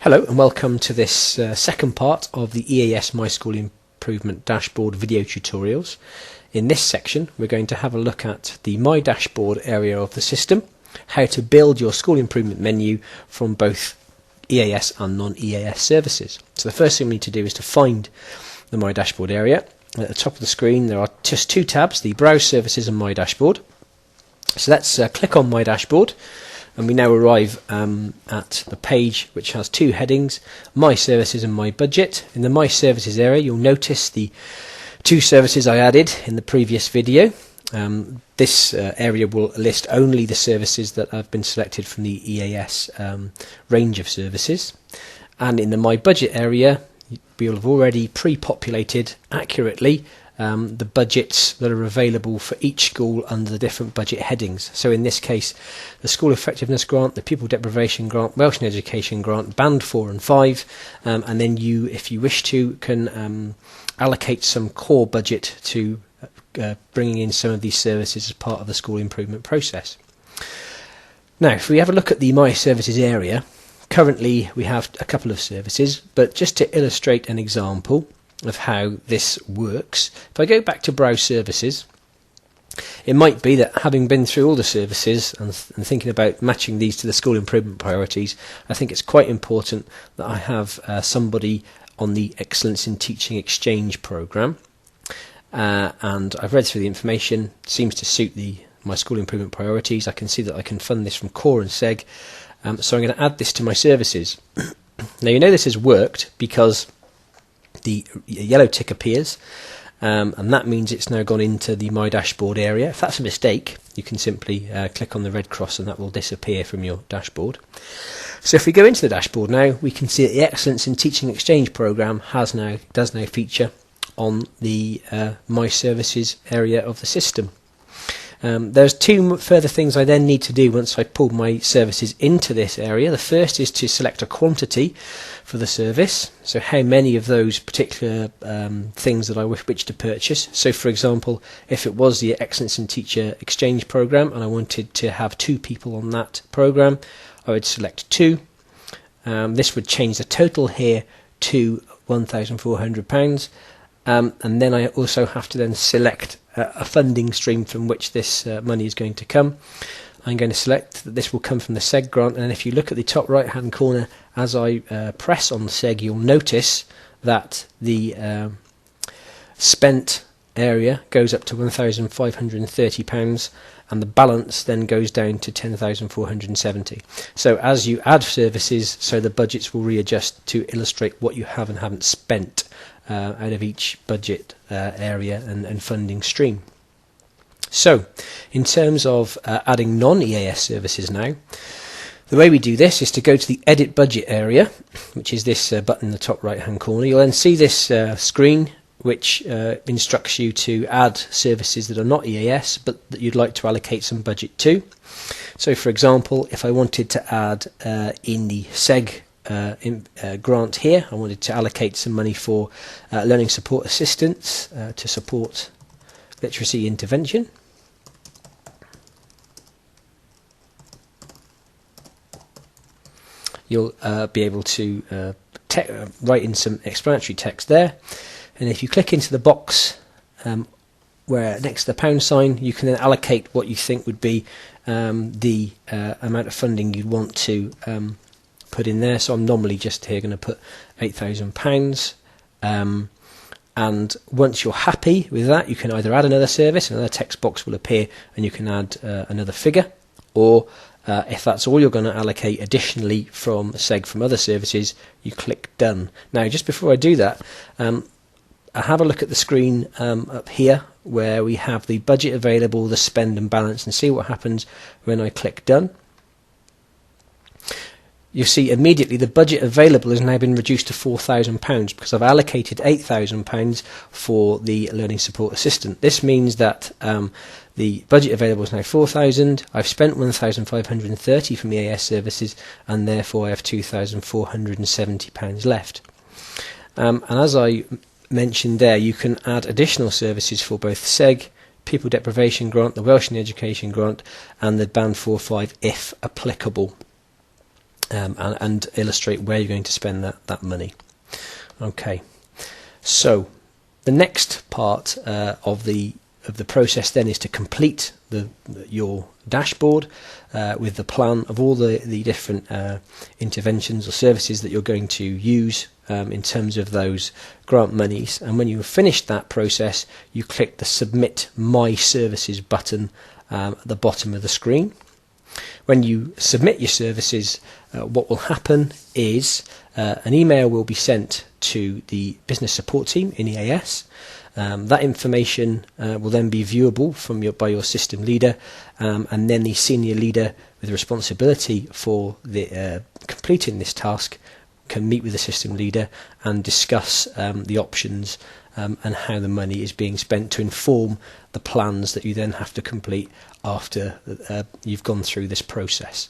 Hello and welcome to this second part of the EAS My School Improvement Dashboard video tutorials. In this section we're going to have a look at the My Dashboard area of the system, how to build your school improvement menu from both EAS and non-EAS services. So the first thing we need to do is to find the My Dashboard area. At the top of the screen there are just two tabs, the Browse Services and My Dashboard. So let's click on My Dashboard. And we now arrive at the page which has two headings, My Services and My Budget. In the My Services area you'll notice the two services I added in the previous video. This area will list only the services that have been selected from the EAS range of services. And in the My Budget area we will have already pre-populated accurately the budgets that are available for each school under the different budget headings. So in this case, the School Effectiveness Grant, the Pupil Deprivation Grant, Welsh and Education Grant, Band 4 and 5, and then you, if you wish to, can allocate some core budget to bringing in some of these services as part of the school improvement process. Now, if we have a look at the My Services area, currently we have a couple of services, but just to illustrate an example of how this works, if I go back to Browse Services, it might be that having been through all the services and thinking about matching these to the school improvement priorities, I think it's quite important that I have somebody on the Excellence in Teaching Exchange programme, and I've read through the information. It seems to suit my school improvement priorities. I can see that I can fund this from core and seg, so I'm going to add this to my services. Now you know this has worked because the yellow tick appears, and that means it's now gone into the My Dashboard area. If that's a mistake, you can simply click on the red cross and that will disappear from your dashboard. So if we go into the dashboard now, we can see that the Excellence in Teaching Exchange programme does now feature on the My Services area of the system. There's two further things I then need to do once I pull my services into this area. The first is to select a quantity for the service, so how many of those particular things that I wish to purchase. So for example, if it was the Excellence in Teacher Exchange programme and I wanted to have 2 people on that programme, I would select 2. This would change the total here to £1,400, and then I also have to then select a funding stream from which this money is going to come. I'm going to select that this will come from the SEG grant, and if you look at the top right hand corner as I press on the SEG, you'll notice that the spent area goes up to £1,530 and the balance then goes down to £10,470. So as you add services, so the budgets will readjust to illustrate what you have and haven't spent out of each budget area and funding stream. So in terms of adding non-EAS services now, the way we do this is to go to the Edit Budget area, which is this button in the top right hand corner. You'll then see this screen which instructs you to add services that are not EAS but that you'd like to allocate some budget to. So for example, if I wanted to add in the SEG grant here, I wanted to allocate some money for learning support assistants to support literacy intervention. You'll be able to write in some explanatory text there, and if you click into the box where next to the pound sign, you can then allocate what you think would be the amount of funding you'd want to put in there. So I'm normally just here going to put £8,000, and once you're happy with that, you can either add another service, another text box will appear and you can add another figure, or if that's all you're going to allocate additionally from SEG from other services, you click Done. Now just before I do that, I have a look at the screen up here where we have the budget available, the spend and balance, and see what happens when I click Done. You'll see immediately the budget available has now been reduced to £4,000 because I've allocated £8,000 for the learning support assistant. This means that the budget available is now £4,000. I've spent £1,530 from EAS services, and therefore I have £2,470 left. And as I mentioned there, you can add additional services for both SEG, Pupil Deprivation Grant, the Welsh and Education Grant, and the Band 4/5 if applicable. and illustrate where you're going to spend that money. Okay, so the next part of the process then is to complete your dashboard with the plan of all the different interventions or services that you're going to use in terms of those grant monies. And when you've finished that process, you click the Submit My Services button at the bottom of the screen. When you submit your services, what will happen is an email will be sent to the business support team in EAS. That information will then be viewable by your system leader, and then the senior leader with responsibility for completing this task can meet with the system leader and discuss the options and how the money is being spent to inform the plans that you then have to complete after you've gone through this process.